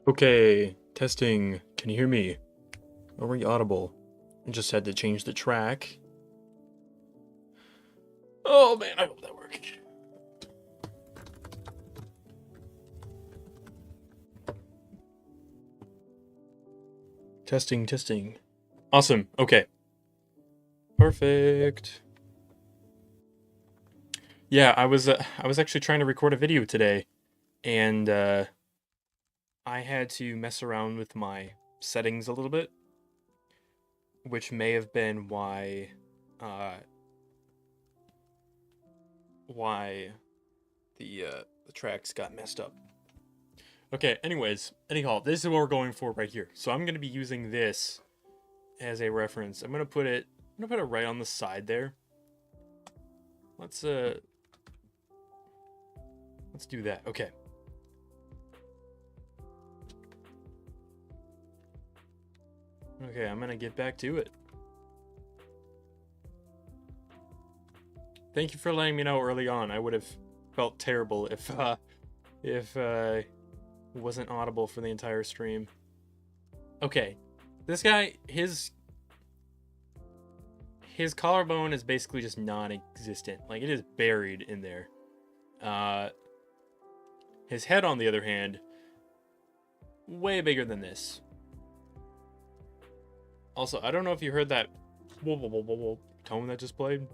Okay, testing. Can you hear me? Are we audible? I just had to change the track. Oh man, I hope that worked. Testing, testing. Awesome. Okay. Perfect. Yeah, I was actually trying to record a video today, and I had to mess around with my settings a little bit, which may have been uh, why the tracks got messed up. Okay, anyhow, this is what we're going for right here. So I'm gonna be using this as a reference. I'm gonna put it right on the side there. Let's do that. Okay. Okay, I'm gonna get back to it. Thank you for letting me know early on. I would have felt terrible if wasn't audible for the entire stream. Okay, this guy, his collarbone is basically just non-existent. Like, it is buried in there. His head, on the other hand, way bigger than this. Also, I don't know if you heard that tone that just played,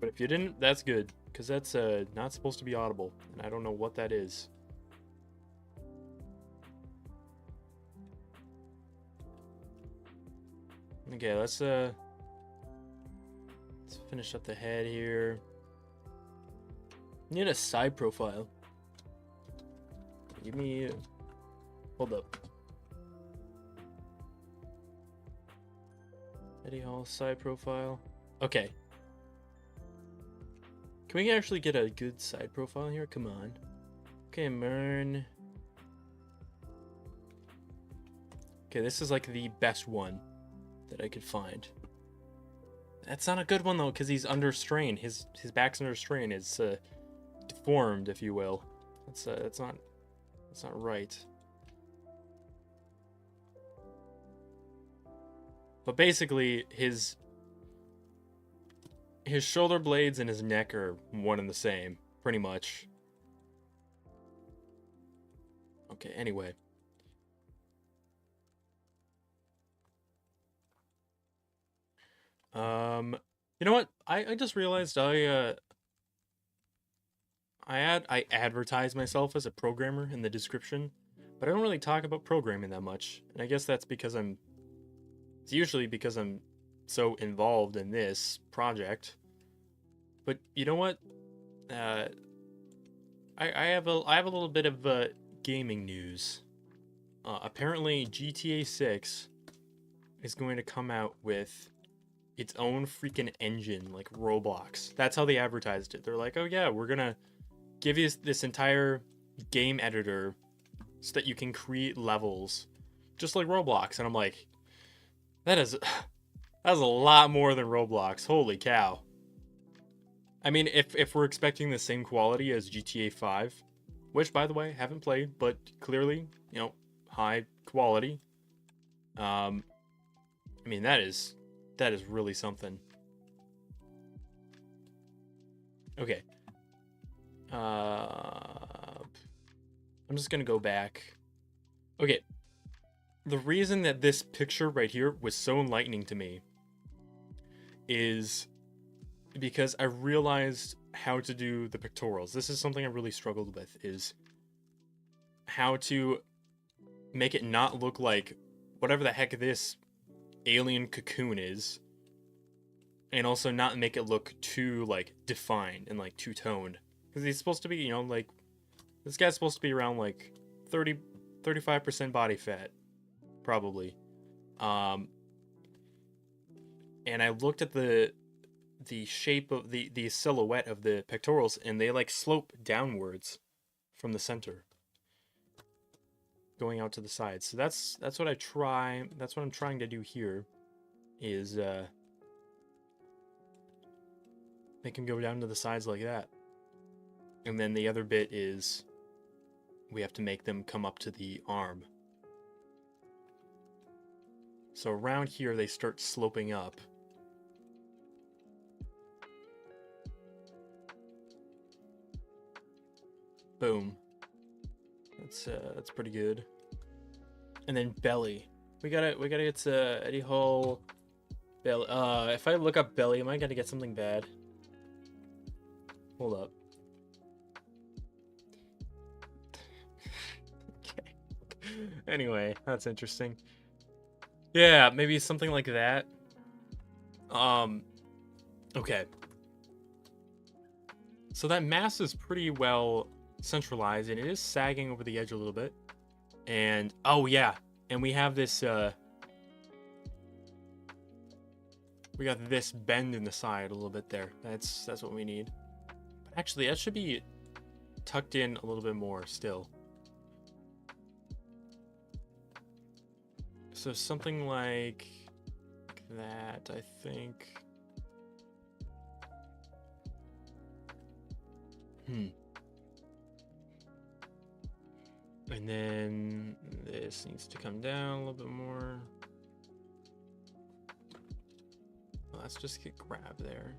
but if you didn't, that's good, because that's not supposed to be audible, and I don't know what that is. Okay, let's finish up the head here. Need a side profile. Give me... Hold up. Eddie Hall side profile. Okay. Can we actually get a good side profile here? Come on. Okay, Mern. Okay, this is like the best one that I could find. That's not a good one though, because he's under strain. His back's under strain. It's deformed, if you will. That's not right. But basically, his shoulder blades and his neck are one and the same, pretty much. Okay, anyway. You know what? I just realized I advertise myself as a programmer in the description, but I don't really talk about programming that much. And I guess that's because it's usually because I'm so involved in this project. But you know what? I have a little bit of gaming news. Apparently, GTA 6 is going to come out with its own freaking engine, like Roblox. That's how they advertised it. They're like, oh yeah, we're gonna give you this entire game editor so that you can create levels just like Roblox. And I'm like, that's a lot more than Roblox. Holy cow. I mean, if we're expecting the same quality as GTA 5, which by the way, haven't played, but clearly, you know, high quality. I mean, that is really something. Okay. I'm just gonna go back. Okay. The reason that this picture right here was so enlightening to me is because I realized how to do the pictorials. This is something I really struggled with, is how to make it not look like whatever the heck this alien cocoon is, and also not make it look too like defined and like two-toned, because he's supposed to be, you know, like, this guy's supposed to be around like 35% body fat, probably. And I looked at the shape of the silhouette of the pectorals, and they like slope downwards from the center, going out to the sides. So that's what I'm trying to do here, is make him go down to the sides like that. And then the other bit is we have to make them come up to the arm. So around here, they start sloping up. Boom. That's pretty good. And then belly. We gotta get Eddie Hall belly. If I look up belly, am I gonna get something bad? Hold up. Okay. Anyway, that's interesting. Yeah, maybe something like that. Okay. So that mass is pretty well centralized, and it is sagging over the edge a little bit. And oh yeah, and we have this we got this bend in the side a little bit there. That's what we need. But actually, that should be tucked in a little bit more still. So something like that, I think. And then this needs to come down a little bit more. Well, let's just get grab there.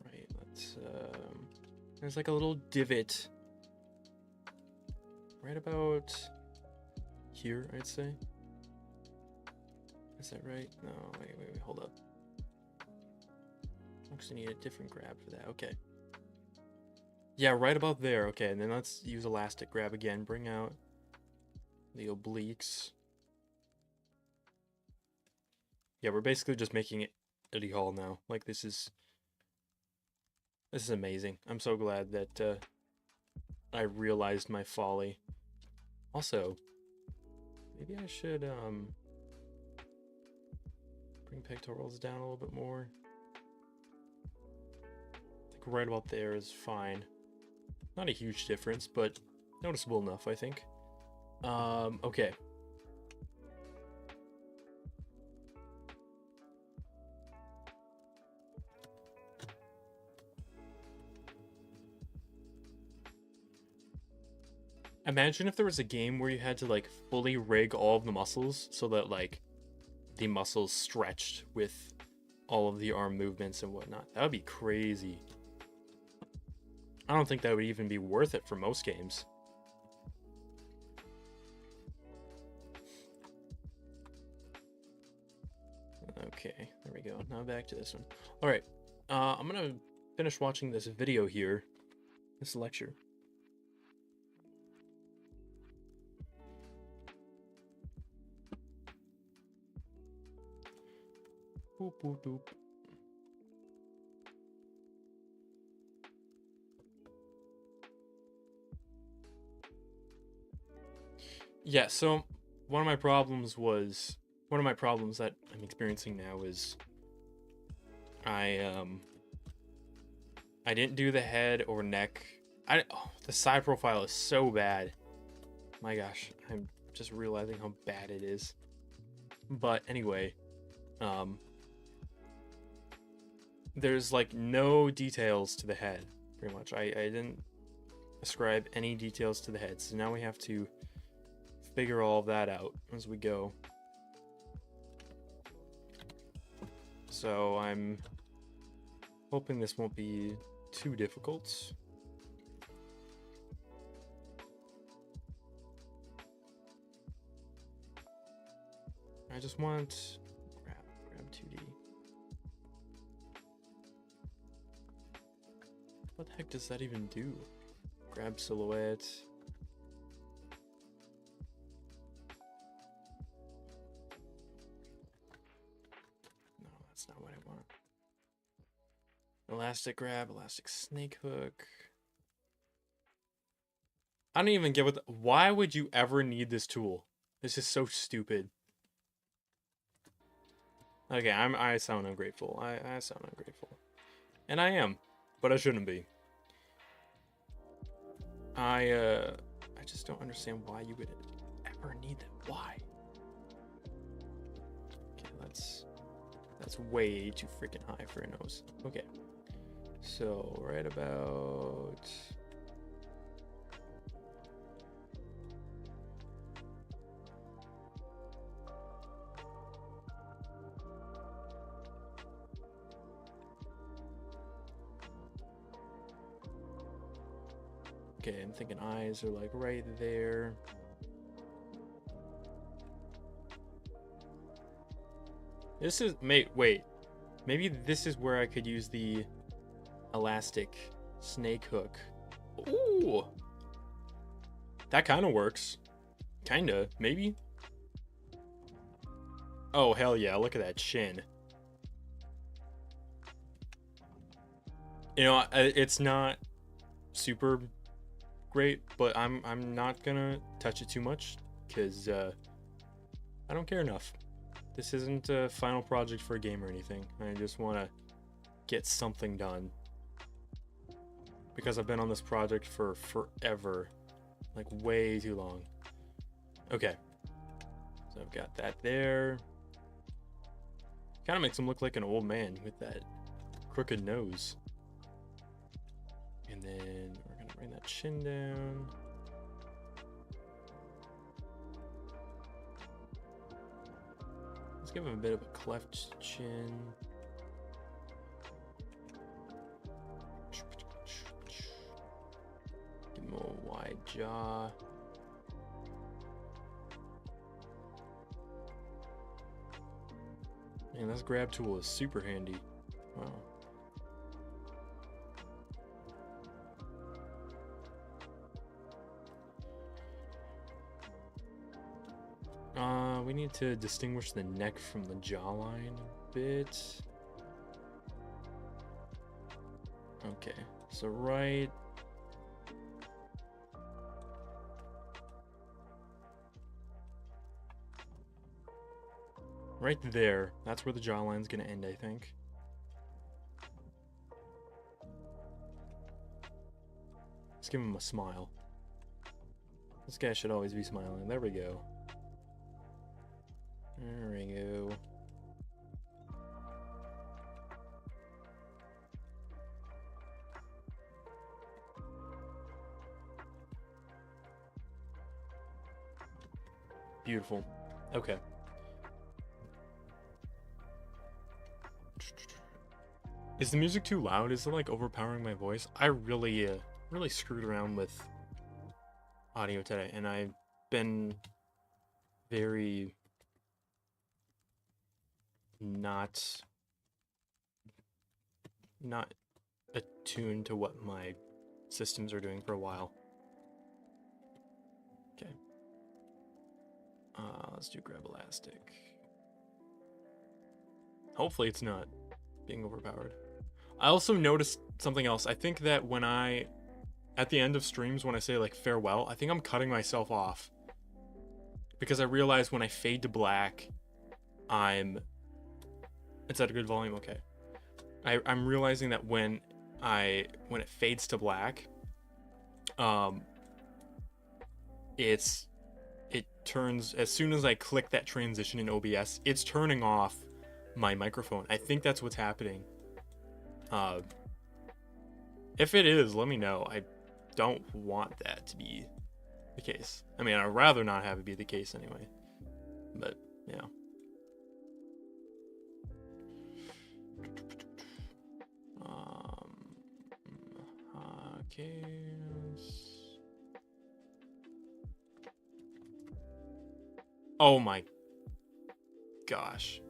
Right, let's there's like a little divot right about here, I'd say. Is that right? No, wait, hold up. Actually need a different grab for that. Okay. Yeah, right about there. Okay, and then let's use elastic grab again. Bring out the obliques. Yeah, we're basically just making it Eddie Hall now. Like, this is amazing. I'm so glad that I realized my folly. Also, maybe I should bring pectorals down a little bit more. I think right about there is fine. Not a huge difference, but noticeable enough, I think. Okay. Imagine if there was a game where you had to like fully rig all of the muscles so that like the muscles stretched with all of the arm movements and whatnot. That would be crazy. I don't think that would even be worth it for most games. Okay, there we go. Now back to this one. All right, I'm gonna finish watching this video here, this lecture. Boop, boop, boop. Yeah, so one of my problems that I'm experiencing now is I didn't do the head or neck. The side profile is so bad. My gosh, I'm just realizing how bad it is. But anyway, there's like no details to the head, pretty much. I didn't ascribe any details to the head, so now we have to figure all of that out as we go. So I'm hoping this won't be too difficult. I just want grab 2D. What the heck does that even do? Grab silhouette. No, that's not what I want. Elastic grab, elastic snake hook. I don't even get why would you ever need this tool? This is so stupid. Okay, I sound ungrateful. I sound ungrateful. And I am, but I shouldn't be. I just don't understand why you would ever need that. Why? Okay, that's way too freaking high for a nose. Okay. So, right about okay, I'm thinking eyes are like right there. This is, wait. Maybe this is where I could use the elastic snake hook. Ooh. That kind of works. Kinda, maybe. Oh, hell yeah, look at that chin. You know, it's not super great, but I'm not gonna touch it too much because I don't care enough. This isn't a final project for a game or anything. I just want to get something done because I've been on this project for forever, like way too long. Okay, so I've got that there. Kind of makes him look like an old man with that crooked nose. And then we're gonna bring that chin down. Let's give him a bit of a cleft chin. Give him a wide jaw. Man, this grab tool is super handy. Wow. We need to distinguish the neck from the jawline a bit. Okay, so right there, that's where the jawline's gonna end, I think. Let's give him a smile. This guy should always be smiling. There we go. There we go. Beautiful. Okay. Is the music too loud? Is it like overpowering my voice? I really screwed around with audio today, and I've been very not attuned to what my systems are doing for a while. Okay. Let's do grab elastic. Hopefully it's not being overpowered. I also noticed something else. I think that when at the end of streams, when I say like farewell, I think I'm cutting myself off. Because I realize when I fade to black, it's at a good volume, okay. I'm realizing that when it fades to black, it turns, as soon as I click that transition in OBS, it's turning off my microphone. I think that's what's happening. If it is, let me know. I don't want that to be the case. I mean, I'd rather not have it be the case anyway. But, yeah. Okay. Oh my gosh.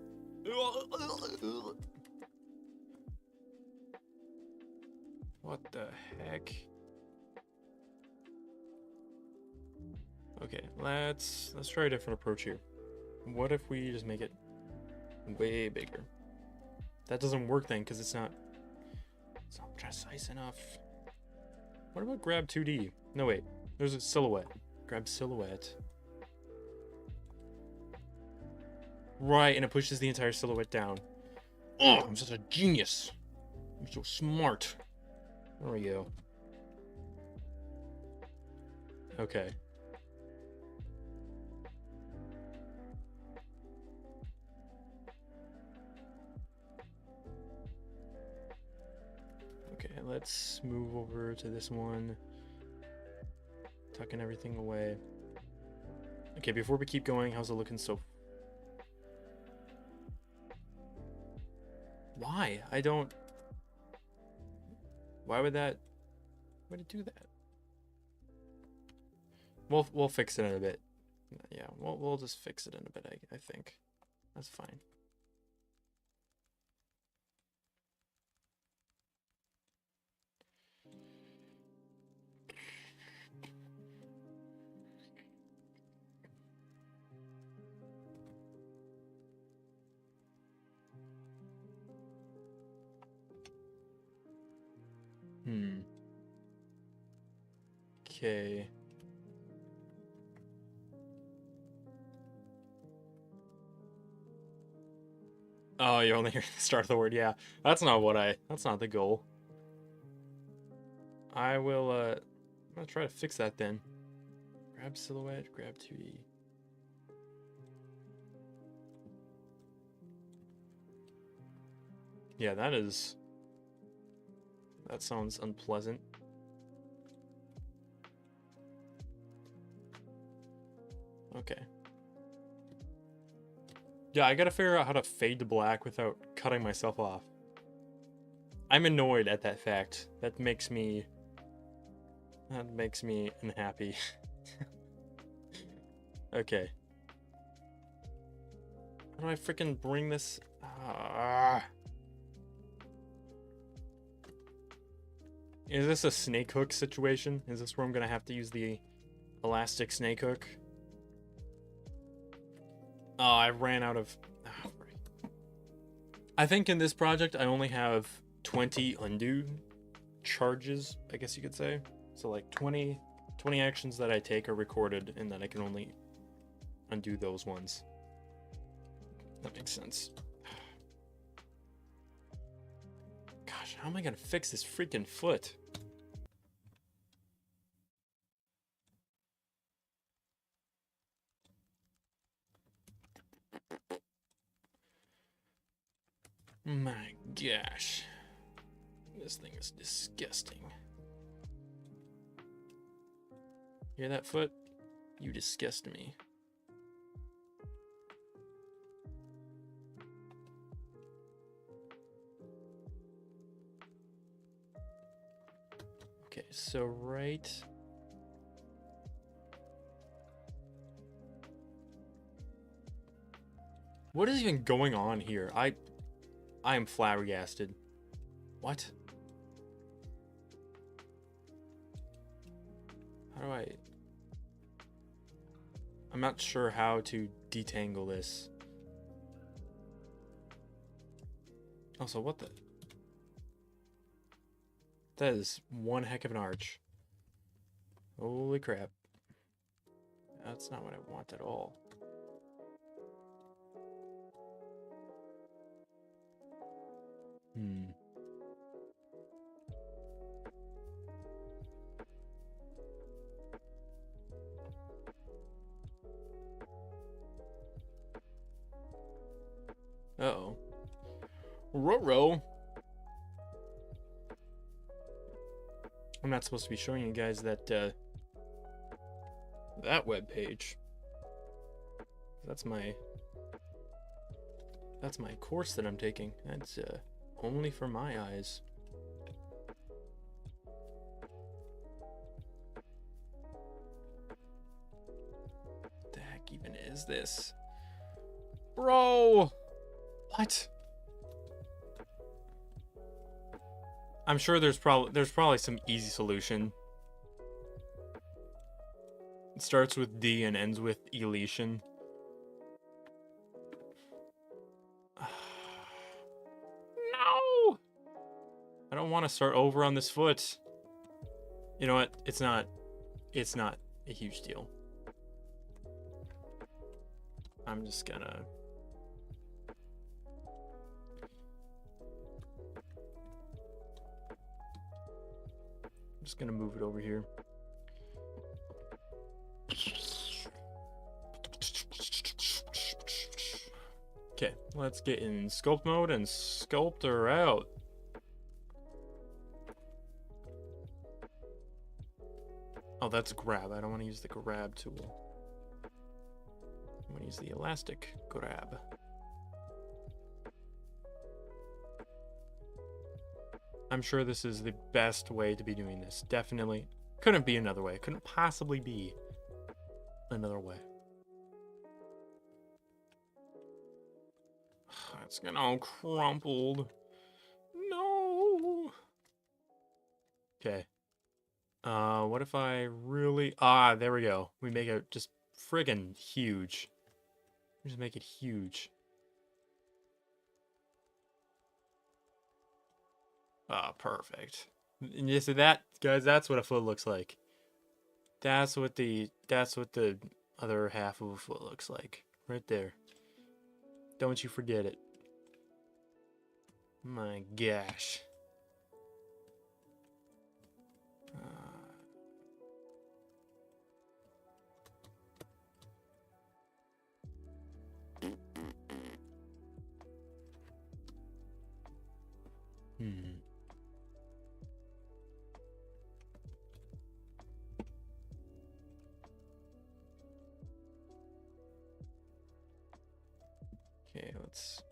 What the heck? Okay, let's try a different approach here. What if we just make it way bigger? That doesn't work then because it's not precise enough. What about grab 2D? No, wait. There's a silhouette. Grab silhouette. Right, and it pushes the entire silhouette down. Oh, I'm such a genius. I'm so smart. There we go. Okay. Okay, let's move over to this one. Tucking everything away. Okay, before we keep going, how's it looking so... Why? I don't... Why would that... Why would it do that? We'll fix it in a bit. Yeah, we'll just fix it in a bit, I think. That's fine. Okay. Oh, you only hear the start of the word. Yeah, that's not the goal. I'm gonna try to fix that then. Grab silhouette, grab 2D. Yeah, that sounds unpleasant. Okay. Yeah, I gotta figure out how to fade to black without cutting myself off. I'm annoyed at that fact. That makes me unhappy. Okay. How do I freaking bring this? Is this a snake hook situation? Is this where I'm gonna have to use the elastic snake hook? Oh, I ran out of... I think in this project, I only have 20 undo charges, I guess you could say. So like 20 actions that I take are recorded, and then I can only undo those ones. That makes sense. Gosh, how am I gonna fix this freaking foot? My gosh. This thing is disgusting. Hear that foot? You disgust me. Okay, so right... What is even going on here? I am flabbergasted. What? How do I... I'm not sure how to detangle this. Also, what the... That is one heck of an arch. Holy crap. That's not what I want at all. Uh-oh. Ruh-roh. I'm not supposed to be showing you guys that, that web page. That's my course that I'm taking. That's, only for my eyes. What the heck even is this? Bro! What? I'm sure there's probably some easy solution. It starts with D and ends with Elation. No! I don't want to start over on this foot. You know what? It's not it's not a huge deal. I'm just gonna... move it over here. Okay, let's get in sculpt mode and sculpt her out. Oh, that's grab. I don't want to use the grab tool. I'm going to use the elastic grab. I'm sure this is the best way to be doing this. Definitely. Couldn't be another way. Couldn't possibly be another way. It's getting all crumpled. No. Okay. What if I really... Ah, there we go. We make it just friggin' huge. We just make it huge. Ah, perfect. And you see that, guys? That's what a foot looks like. That's what the other half of a foot looks like. Right there. Don't you forget it. My gosh. Okay, let's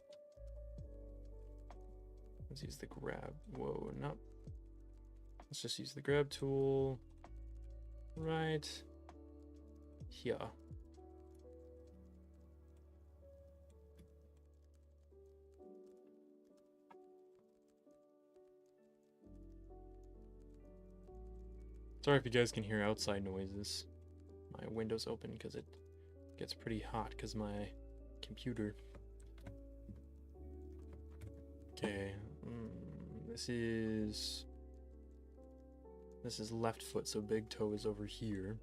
use the grab. Whoa, no. Let's just use the grab tool. Right here. Sorry if you guys can hear outside noises. My window's open because it gets pretty hot because my computer. Okay, this is left foot, so big toe is over here.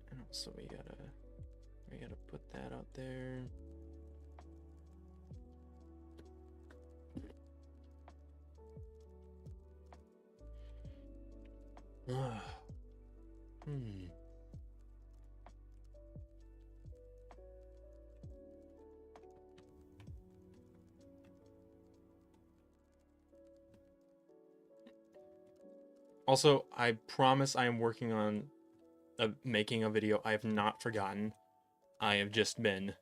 And also we gotta put that out there. Also, I promise I am working on making a video. I have not forgotten. I have just been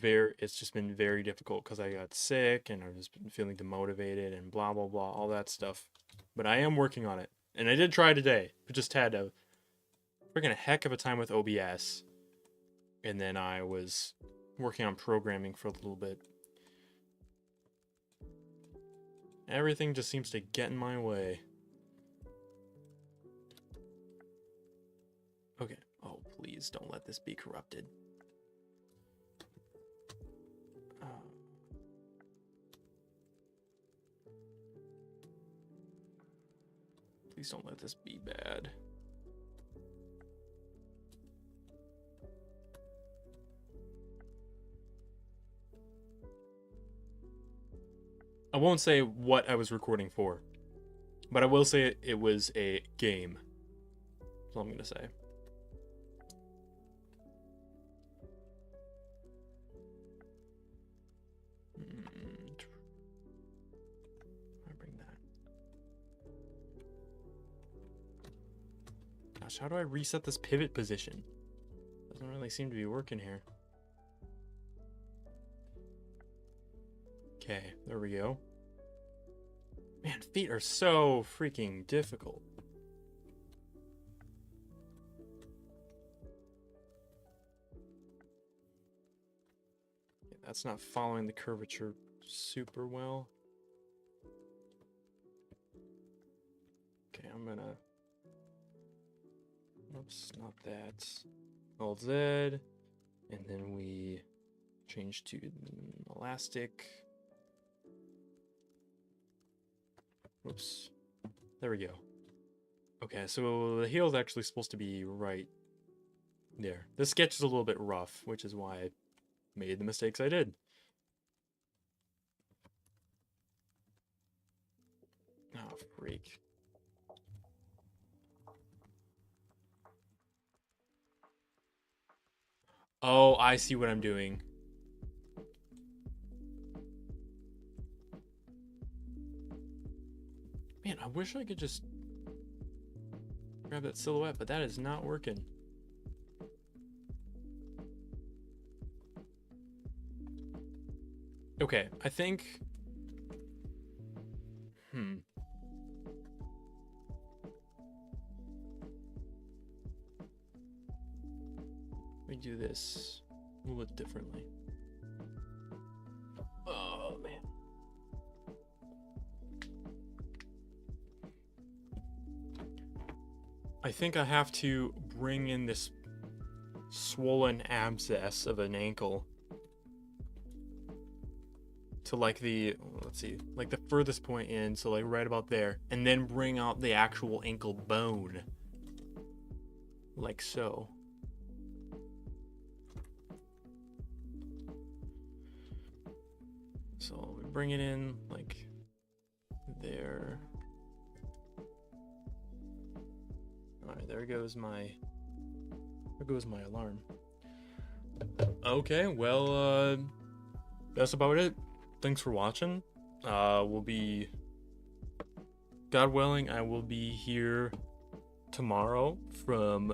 it's just been very difficult because I got sick and I've just been feeling demotivated and blah blah blah, all that stuff. But I am working on it. And I did try today, but just had a freaking heck of a time with OBS. And then I was working on programming for a little bit. Everything just seems to get in my way. Okay. Oh, please don't let this be corrupted. Please don't let this be bad. I won't say what I was recording for, but I will say it was a game. That's all I'm gonna say. I bring that. Gosh, how do I reset this pivot position? Doesn't really seem to be working here. Okay, there we go. Man, feet are so freaking difficult. Yeah, that's not following the curvature super well. Okay, I'm gonna... Oops, not that. Hold Z. And then we change to elastic. Whoops. There we go. Okay, so the heel is actually supposed to be right there. This sketch is a little bit rough, which is why I made the mistakes I did. Oh, freak. Oh, I see what I'm doing. Man, I wish I could just grab that silhouette, but that is not working. Okay, I think... We do this a little bit differently. Oh, man. I think I have to bring in this swollen abscess of an ankle to like the, let's see, like the furthest point in, so like right about there, and then bring out the actual ankle bone, like so. So we bring it in like there. All right, there goes my alarm. Okay, well, that's about it. Thanks for watching. We'll be, God willing, I will be here tomorrow from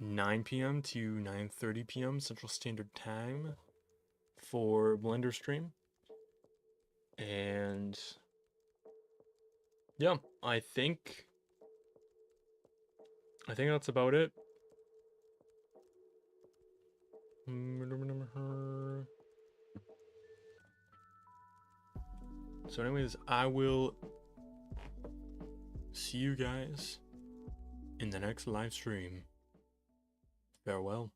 9 p.m. to 9:30 p.m. Central Standard Time for Blender stream. And yeah, I think that's about it. So anyways, I will see you guys in the next live stream. Farewell.